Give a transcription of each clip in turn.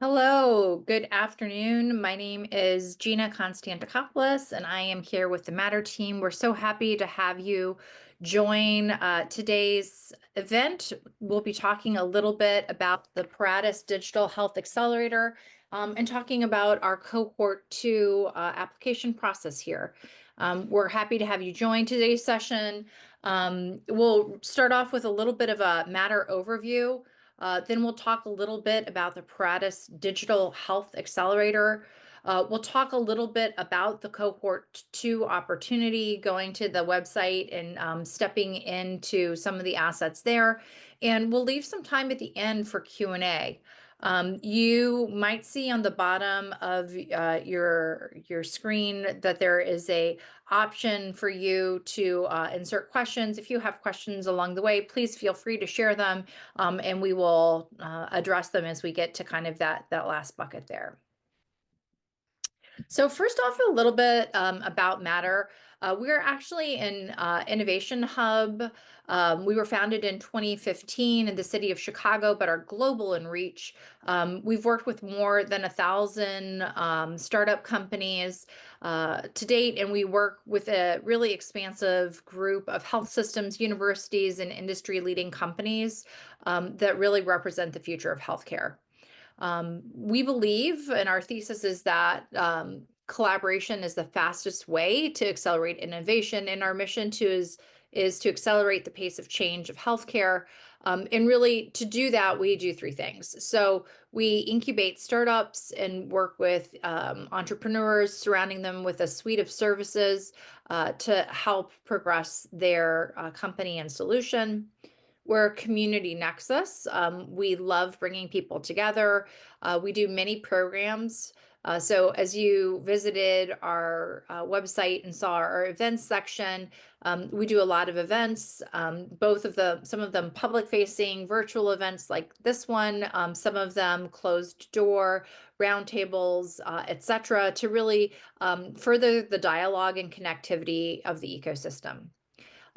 Hello, good afternoon. My name is Gina Konstantakopoulos, and I am here with the Matter team. We're so happy to have you join today's event. We'll be talking a little bit about the Paratus Digital Health Accelerator and talking about our Cohort 2 application process here. We're happy to have you join today's session. We'll start off with a little bit of a Matter overview. Then we'll talk a little bit about the Paratus Digital Health Accelerator. We'll talk a little bit about the Cohort 2 opportunity, going to the website and stepping into some of the assets there. And we'll leave some time at the end for Q&A. You might see on the bottom of your screen that there is a option for you to insert questions. If you have questions along the way, please feel free to share them, and we will address them as we get to kind of that last bucket there. So first off, a little bit about Matter. We're actually an innovation hub. We were founded in 2015 in the city of Chicago, but are global in reach. We've worked with more than 1,000 startup companies to date, and we work with a really expansive group of health systems, universities, and industry-leading companies that really represent the future of healthcare. We believe, and our thesis is that collaboration is the fastest way to accelerate innovation, and our mission is to accelerate the pace of change of healthcare. And really, to do that, we do three things. So we incubate startups and work with entrepreneurs, surrounding them with a suite of services to help progress their company and solution. We're a community nexus. We love bringing people together. We do many programs. So as you visited our website and saw our events section, we do a lot of events, some of them public-facing virtual events like this one, some of them closed door, roundtables, etc., to really further the dialogue and connectivity of the ecosystem.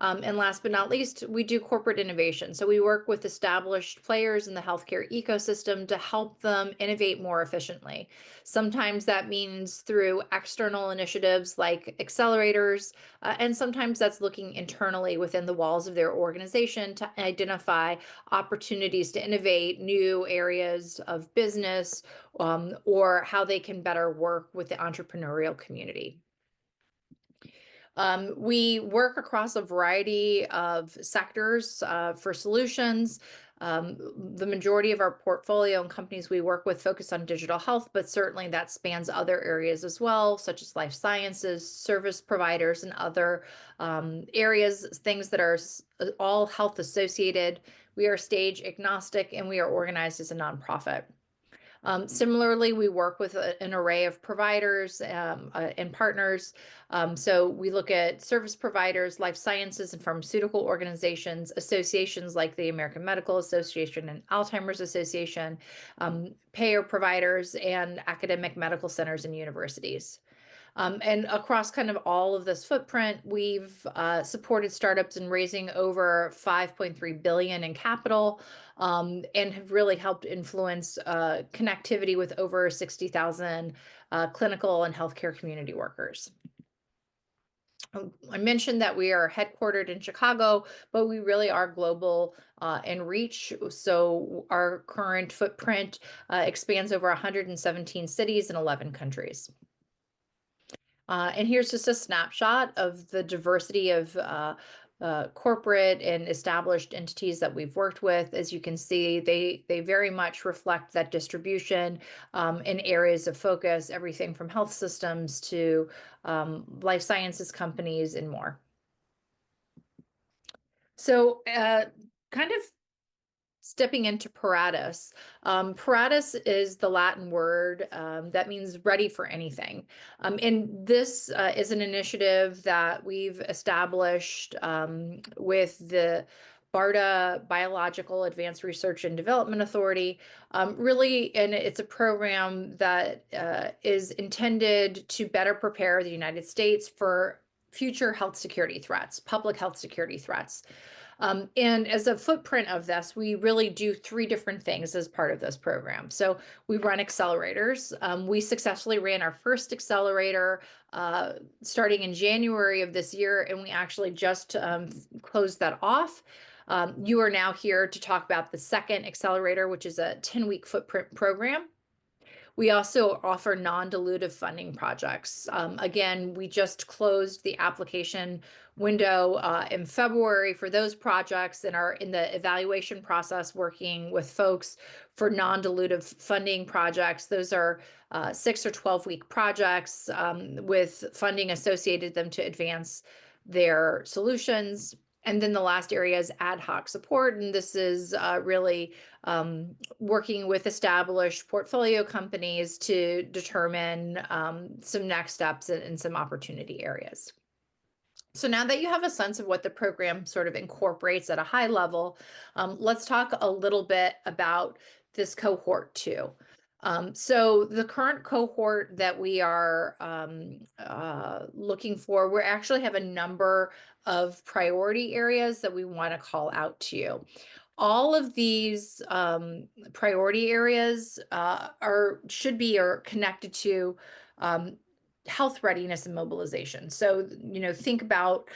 And last but not least, we do corporate innovation. So we work with established players in the healthcare ecosystem to help them innovate more efficiently. Sometimes that means through external initiatives like accelerators, and sometimes that's looking internally within the walls of their organization to identify opportunities to innovate new areas of business, or how they can better work with the entrepreneurial community. We work across a variety of sectors for solutions. The majority of our portfolio and companies we work with focus on digital health, but certainly that spans other areas as well, such as life sciences, service providers, and other areas, things that are all health associated. We are stage agnostic, and we are organized as a nonprofit. Similarly, we work with an array of providers and partners. So we look at service providers, life sciences and pharmaceutical organizations, associations like the American Medical Association and Alzheimer's Association, payer providers, and academic medical centers and universities. And across kind of all of this footprint, we've supported startups in raising over 5.3 billion in capital, and have really helped influence connectivity with over 60,000 clinical and healthcare community workers. I mentioned that we are headquartered in Chicago, but we really are global in reach. So our current footprint expands over 117 cities in 11 countries. And here's just a snapshot of the diversity of corporate and established entities that we've worked with. As you can see, they very much reflect that distribution in areas of focus, everything from health systems to life sciences companies and more. So kind of stepping into Paratus. Paratus is the Latin word that means ready for anything. And this is an initiative that we've established with the BARDA Biological Advanced Research and Development Authority. Really, and it's a program that is intended to better prepare the United States for future health security threats, public health security threats. And as a footprint of this, we really do three different things as part of this program. So we run accelerators. We successfully ran our first accelerator starting in January of this year, and we actually just closed that off. You are now here to talk about the second accelerator, which is a 10-week footprint program. We also offer non-dilutive funding projects. Again, we just closed the application window in February for those projects and are in the evaluation process working with folks for non-dilutive funding projects. Those are 6 or 12-week projects with funding associated them to advance their solutions. And then the last area is ad hoc support, and this is really working with established portfolio companies to determine some next steps and some opportunity areas. So now that you have a sense of what the program sort of incorporates at a high level, let's talk a little bit about this cohort 2. So the current cohort that we are looking for, we actually have a number of priority areas that we want to call out to you. All of these priority areas should be connected to health readiness and mobilization. So, think about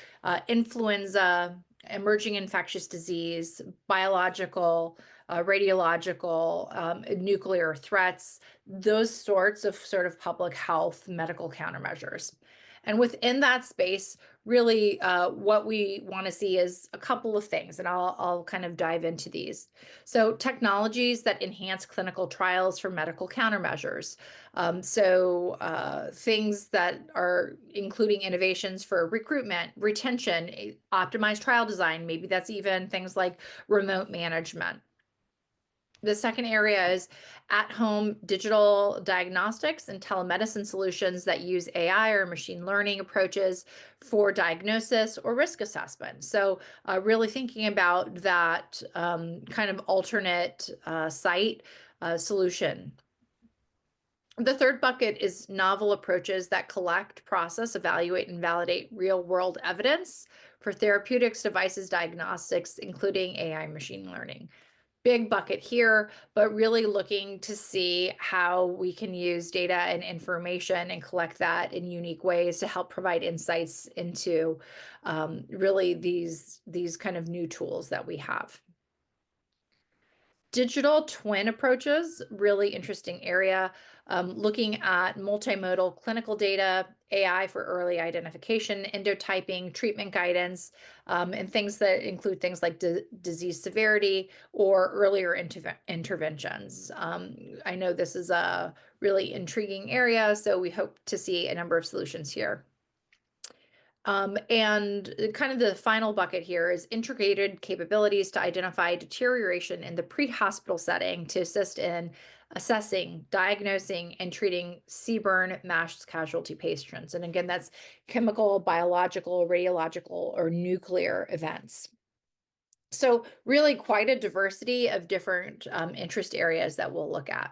influenza, emerging infectious disease, biological, radiological, nuclear threats, those sorts of sort of public health medical countermeasures. And within that space, really what we want to see is a couple of things, and I'll kind of dive into these. So technologies that enhance clinical trials for medical countermeasures. Things that are including innovations for recruitment, retention, optimized trial design, maybe that's even things like remote management. The second area is at-home digital diagnostics and telemedicine solutions that use AI or machine learning approaches for diagnosis or risk assessment. So really thinking about that kind of alternate site solution. The third bucket is novel approaches that collect, process, evaluate, and validate real-world evidence for therapeutics, devices, diagnostics, including AI machine learning. Big bucket here, but really looking to see how we can use data and information and collect that in unique ways to help provide insights into really these kind of new tools that we have. Digital twin approaches, really interesting area. Looking at multimodal clinical data, AI for early identification, endotyping, treatment guidance, and things that include things like disease severity or earlier interventions. I know this is a really intriguing area, so we hope to see a number of solutions here. And kind of the final bucket here is integrated capabilities to identify deterioration in the pre-hospital setting to assist in assessing, diagnosing, and treating CBRN MASH casualty patients. And again, that's chemical, biological, radiological, or nuclear events. So really quite a diversity of different interest areas that we'll look at.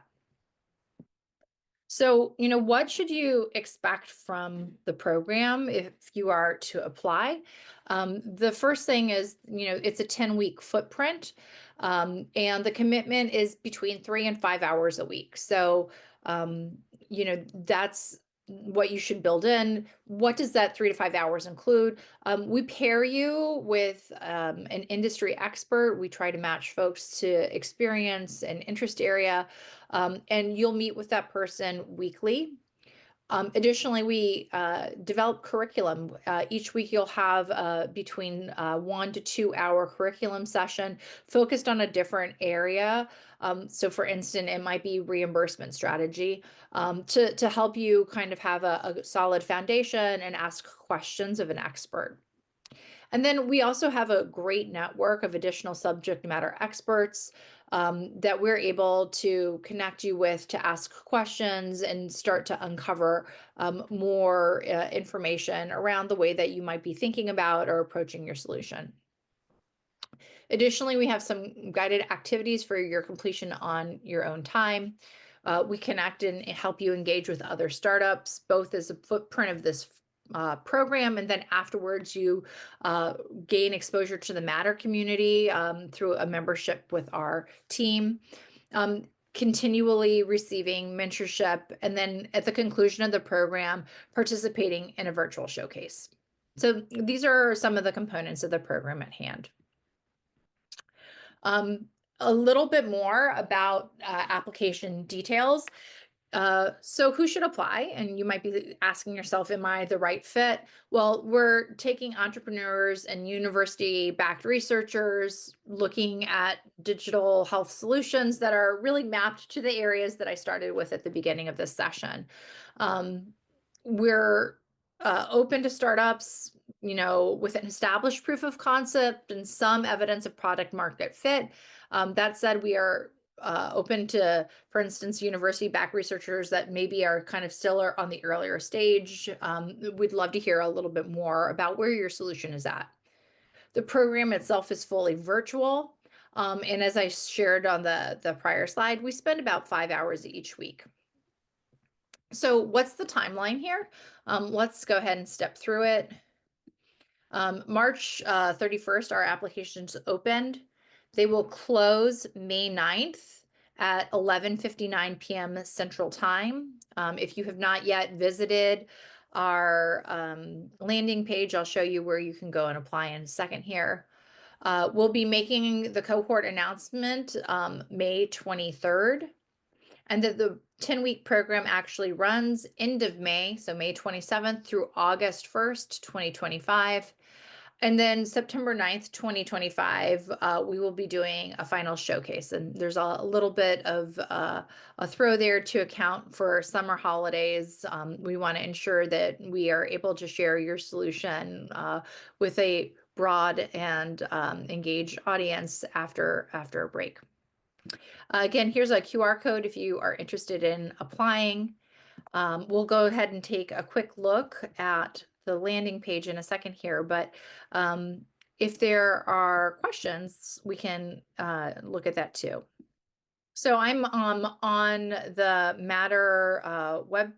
So, what should you expect from the program if you are to apply? The first thing is, it's a 10-week footprint, and the commitment is between 3 and 5 hours a week. So, that's what you should build in. What does that 3 to 5 hours include? We pair you with an industry expert. We try to match folks to experience and interest area, and you'll meet with that person weekly. Additionally, we develop curriculum. Each week you'll have between 1 to 2 hour curriculum session focused on a different area. So for instance, it might be reimbursement strategy to help you kind of have a solid foundation and ask questions of an expert. And then we also have a great network of additional subject matter experts that we're able to connect you with to ask questions and start to uncover more information around the way that you might be thinking about or approaching your solution. Additionally, we have some guided activities for your completion on your own time. We connect and help you engage with other startups, both as a footprint of this program, and then afterwards you gain exposure to the Matter community through a membership with our team. Continually receiving mentorship, and then at the conclusion of the program, participating in a virtual showcase. So these are some of the components of the program at hand. A little bit more about application details. So who should apply? And you might be asking yourself, am I the right fit? Well, we're taking entrepreneurs and university-backed researchers looking at digital health solutions that are really mapped to the areas that I started with at the beginning of this session. We're open to startups, with an established proof of concept and some evidence of product market fit. That said, we are open to, for instance, university-backed researchers that maybe are kind of still on the earlier stage. We'd love to hear a little bit more about where your solution is at. The program itself is fully virtual. And as I shared on the prior slide, we spend about 5 hours each week. So what's the timeline here? Let's go ahead and step through it. March 31st, our applications opened. They will close May 9th at 11:59 p.m. Central Time. If you have not yet visited our landing page, I'll show you where you can go and apply in a second here. We'll be making the cohort announcement May 23rd. And that the 10-week program actually runs end of May, so May 27th through August 1st, 2025. And then September 9th, 2025, we will be doing a final showcase. And there's a little bit of a throw there to account for summer holidays. We want to ensure that we are able to share your solution with a broad and engaged audience after a break. Again, here's a QR code if you are interested in applying. We'll go ahead and take a quick look at the landing page in a second here, but if there are questions, we can look at that too. So I'm on the Matter web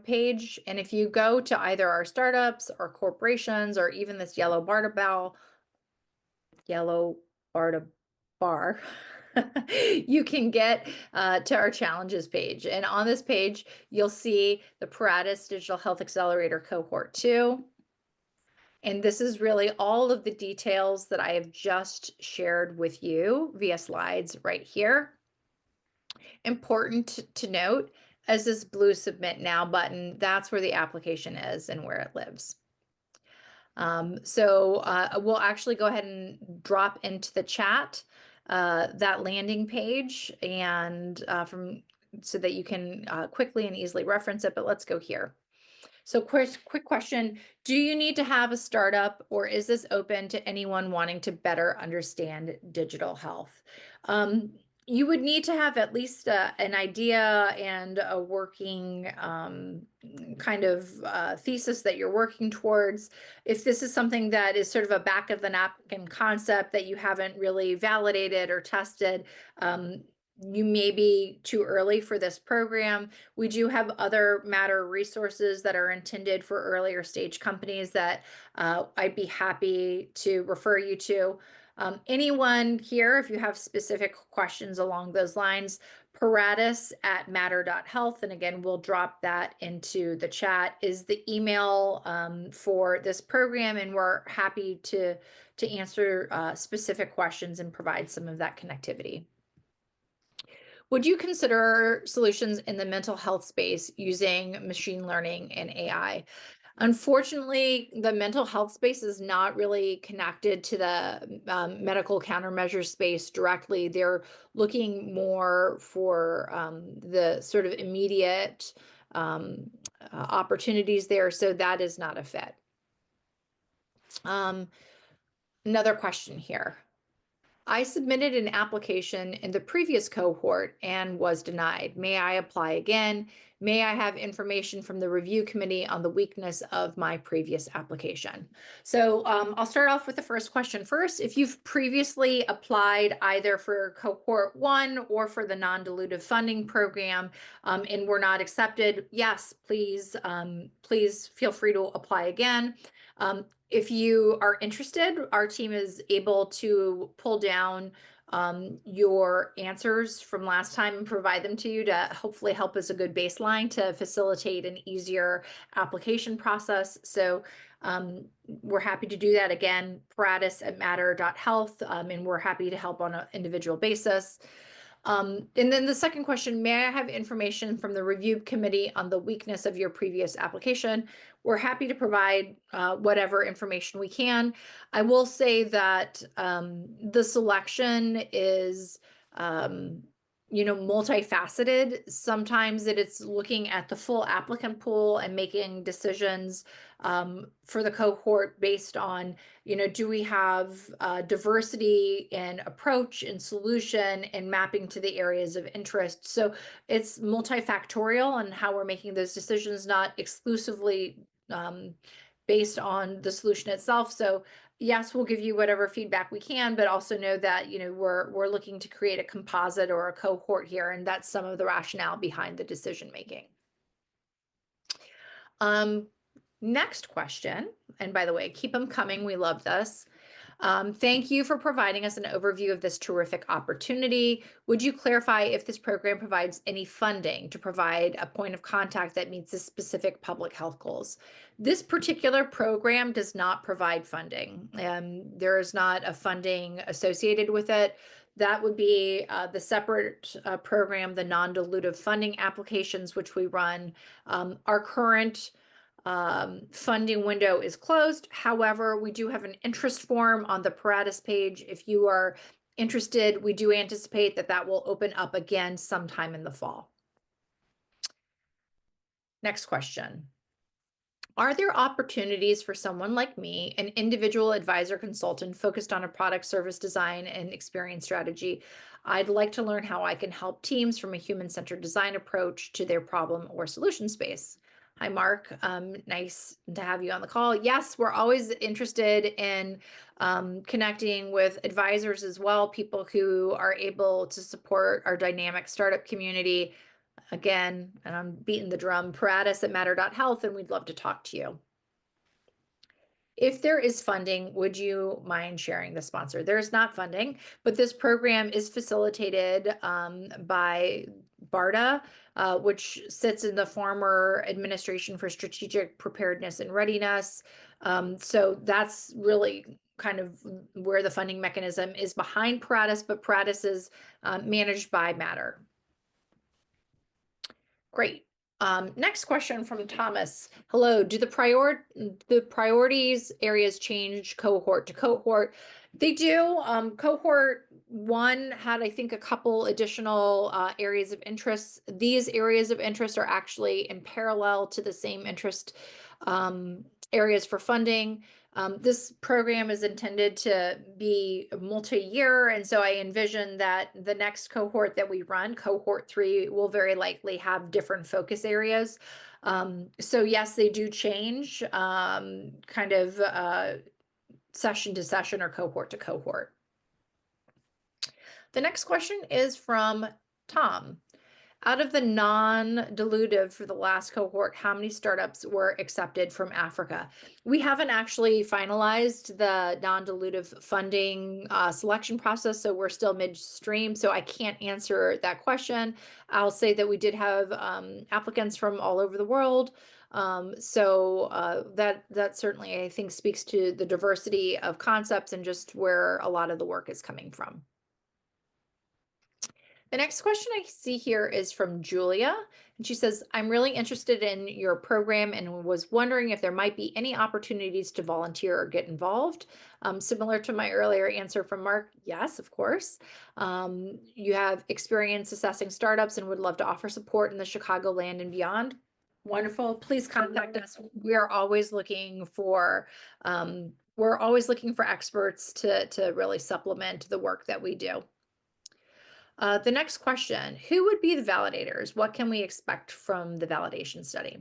page, and if you go to either our startups or corporations or even this yellow bar, you can get to our challenges page. And on this page, you'll see the Paratus Digital Health Accelerator Cohort 2. And this is really all of the details that I have just shared with you via slides right here. Important to note, as this blue Submit Now button, that's where the application is and where it lives. So we'll actually go ahead and drop into the chat that landing page and so that you can quickly and easily reference it, but let's go here. So quick question, do you need to have a startup, or is this open to anyone wanting to better understand digital health? You would need to have at least an idea and a working kind of thesis that you're working towards. If this is something that is sort of a back of the napkin concept that you haven't really validated or tested, you may be too early for this program. We do have other Matter resources that are intended for earlier stage companies that I'd be happy to refer you to. Anyone here, if you have specific questions along those lines, paratus@matter.health, and again, we'll drop that into the chat, is the email for this program, and we're happy to answer specific questions and provide some of that connectivity. Would you consider solutions in the mental health space using machine learning and AI? Unfortunately, the mental health space is not really connected to the medical countermeasure space directly. They're looking more for the sort of immediate opportunities there, so that is not a fit. Another question here. I submitted an application in the previous cohort and was denied. May I apply again? May I have information from the review committee on the weakness of my previous application? So I'll start off with the first question first. If you've previously applied either for cohort 1 or for the non-dilutive funding program and were not accepted, yes, please feel free to apply again. If you are interested, our team is able to pull down your answers from last time and provide them to you to hopefully help as a good baseline to facilitate an easier application process. So we're happy to do that again, Paratus@matter.health, and we're happy to help on an individual basis. And then the second question, may I have information from the review committee on the weakness of your previous application? We're happy to provide whatever information we can. I will say that the selection is multifaceted. Sometimes it's looking at the full applicant pool and making decisions for the cohort based on, do we have diversity in approach and solution and mapping to the areas of interest. So it's multifactorial and how we're making those decisions, not exclusively based on the solution itself. So yes, we'll give you whatever feedback we can, but also know that, we're looking to create a composite or a cohort here, and that's some of the rationale behind the decision making. Next question, and by the way, keep them coming. We love this. Thank you for providing us an overview of this terrific opportunity. Would you clarify if this program provides any funding to provide a point of contact that meets the specific public health goals? This particular program does not provide funding. There is not a funding associated with it. That would be the separate program, the non-dilutive funding applications, which we run. Our current funding window is closed. However, we do have an interest form on the Paratus page. If you are interested, we do anticipate that that will open up again sometime in the fall. Next question. Are there opportunities for someone like me, an individual advisor consultant focused on a product, service design, and experience strategy? I'd like to learn how I can help teams from a human-centered design approach to their problem or solution space. Hi, Mark. Nice to have you on the call. Yes, we're always interested in connecting with advisors as well, people who are able to support our dynamic startup community. Again, and I'm beating the drum, Paratus@matter.health, and we'd love to talk to you. If there is funding, would you mind sharing the sponsor? There is not funding, but this program is facilitated by BARDA, which sits in the former Administration for Strategic Preparedness and Readiness. So that's really kind of where the funding mechanism is behind Paratus, but Paratus is managed by Matter. Great. Next question from Thomas. Hello, do the priorities areas change cohort to cohort? They do. Cohort 1 had, I think, a couple additional areas of interest. These areas of interest are actually in parallel to the same interest areas for funding. This program is intended to be multi-year, and so I envision that the next cohort that we run, cohort 3, will very likely have different focus areas. So yes, they do change kind of session to session or cohort to cohort. The next question is from Tom. Out of the non-dilutive for the last cohort, how many startups were accepted from Africa? We haven't actually finalized the non-dilutive funding selection process, so we're still midstream, so I can't answer that question. I'll say that we did have applicants from all over the world. So that certainly, I think, speaks to the diversity of concepts and just where a lot of the work is coming from. The next question I see here is from Julia, and she says, I'm really interested in your program and was wondering if there might be any opportunities to volunteer or get involved. Similar to my earlier answer from Mark, yes, of course. You have experience assessing startups and would love to offer support in the Chicagoland and beyond. Wonderful. Please contact us. We are always looking for we're always looking for experts to really supplement the work that we do. The next question, who would be the validators? What can we expect from the validation study?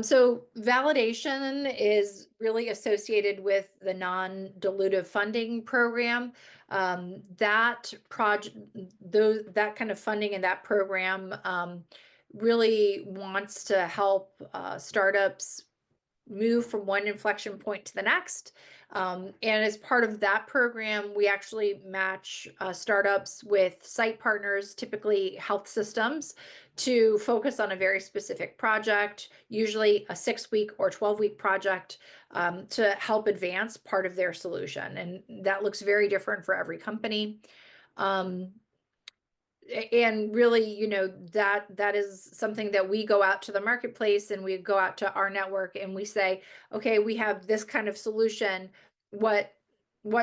So validation is really associated with the non-dilutive funding program. That project, that kind of funding in that program really wants to help startups move from one inflection point to the next. And as part of that program, we actually match startups with site partners, typically health systems, to focus on a very specific project, usually a 6-week or 12-week project, to help advance part of their solution. And that looks very different for every company. Um, and really, that is something that we go out to the marketplace and we go out to our network and we say, okay, we have this kind of solution. What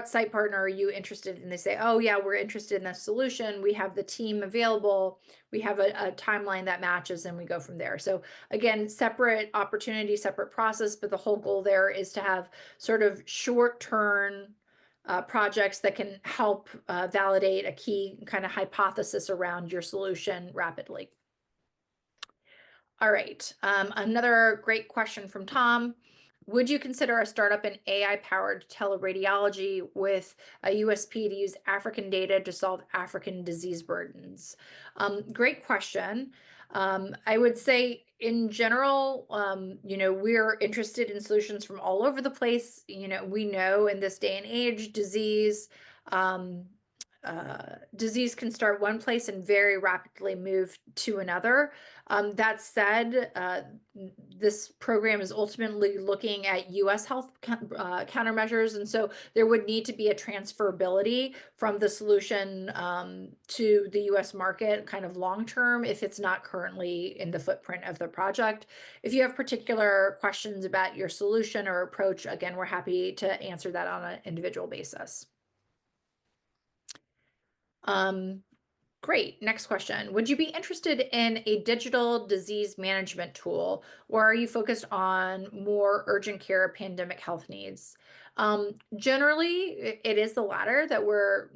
site partner are you interested in? They say, oh yeah, we're interested in this solution. We have the team available. We have a timeline that matches, and we go from there. So again, separate opportunity, separate process, but the whole goal there is to have sort of short-term projects that can help validate a key kind of hypothesis around your solution rapidly. All right, another great question from Tom. Would you consider a startup in AI-powered teleradiology with a USP to use African data to solve African disease burdens? Great question. I would say in general, we're interested in solutions from all over the place. We know in this day and age, um, disease can start one place and very rapidly move to another. That said, this program is ultimately looking at U.S. health countermeasures, and so there would need to be a transferability from the solution to the U.S. market kind of long term if it's not currently in the footprint of the project. If you have particular questions about your solution or approach, again, we're happy to answer that on an individual basis. Great. Next question. Would you be interested in a digital disease management tool, or are you focused on more urgent care pandemic health needs? Generally, it is the latter, that we're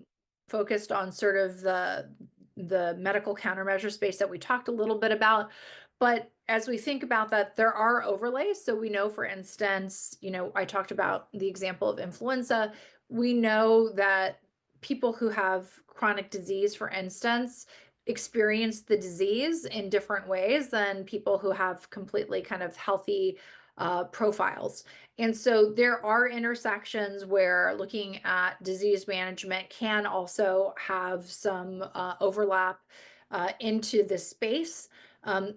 focused on sort of the medical countermeasure space that we talked a little bit about. But as we think about that, there are overlays. So we know, for instance, I talked about the example of influenza. We know that people who have chronic disease, for instance, experience the disease in different ways than people who have completely kind of healthy profiles. And so there are intersections where looking at disease management can also have some overlap into this space.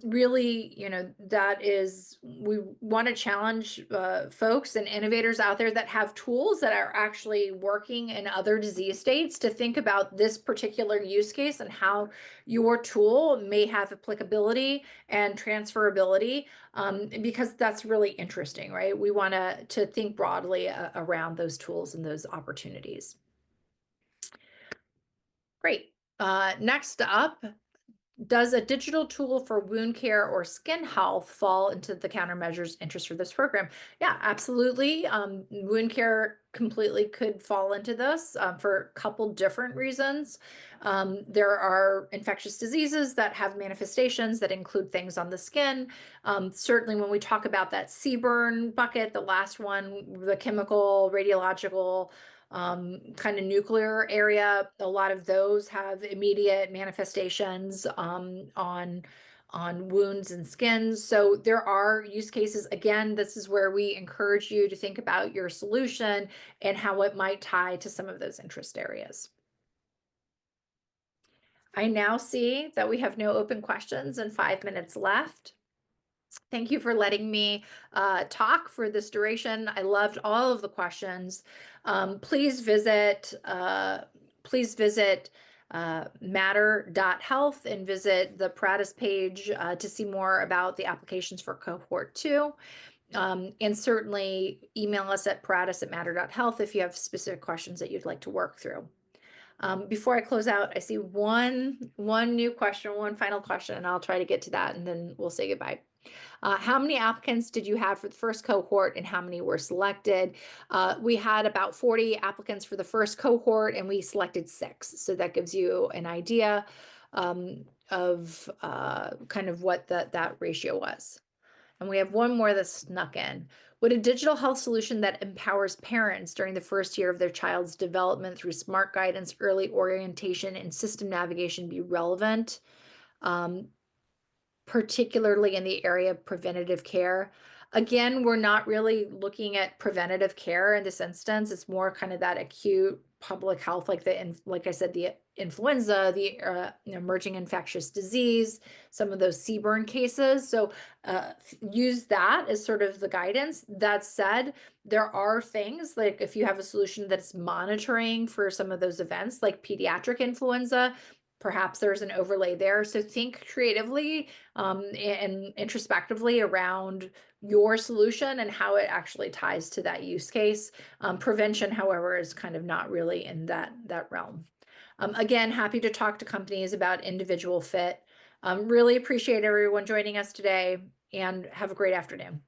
Really, we want to challenge folks and innovators out there that have tools that are actually working in other disease states to think about this particular use case and how your tool may have applicability and transferability, because that's really interesting, right? We want to think broadly around those tools and those opportunities. Great. Next up, does a digital tool for wound care or skin health fall into the countermeasures interest for this program? Yeah, absolutely. Wound care completely could fall into this for a couple different reasons. There are infectious diseases that have manifestations that include things on the skin. Certainly when we talk about that CBRN bucket, the last one, the chemical, radiological, kind of nuclear area, a lot of those have immediate manifestations on wounds and skins. So there are use cases. Again, this is where we encourage you to think about your solution and how it might tie to some of those interest areas. I now see that we have no open questions and 5 minutes left. Thank you for letting me talk for this duration. I loved all of the questions. Please visit matter.health and visit the Paratus page to see more about the applications for Cohort 2. And certainly email us at paratus@matter.health if you have specific questions that you'd like to work through. Before I close out, I see one new question, one final question, and I'll try to get to that, and then we'll say goodbye. How many applicants did you have for the first cohort and how many were selected? We had about 40 applicants for the first cohort and we selected 6. So that gives you an idea of kind of what that ratio was. And we have one more that snuck in. Would a digital health solution that empowers parents during the first year of their child's development through smart guidance, early orientation, and system navigation be relevant? Um, Particularly in the area of preventative care. Again, we're not really looking at preventative care in this instance. It's more kind of that acute public health, like like I said, the influenza, the emerging infectious disease, some of those CBRN cases. So use that as sort of the guidance. That said, there are things like if you have a solution that's monitoring for some of those events, like pediatric influenza, perhaps there's an overlay there. So think creatively and introspectively around your solution and how it actually ties to that use case. Prevention, however, is kind of not really in that realm. Again, happy to talk to companies about individual fit. Really appreciate everyone joining us today and have a great afternoon.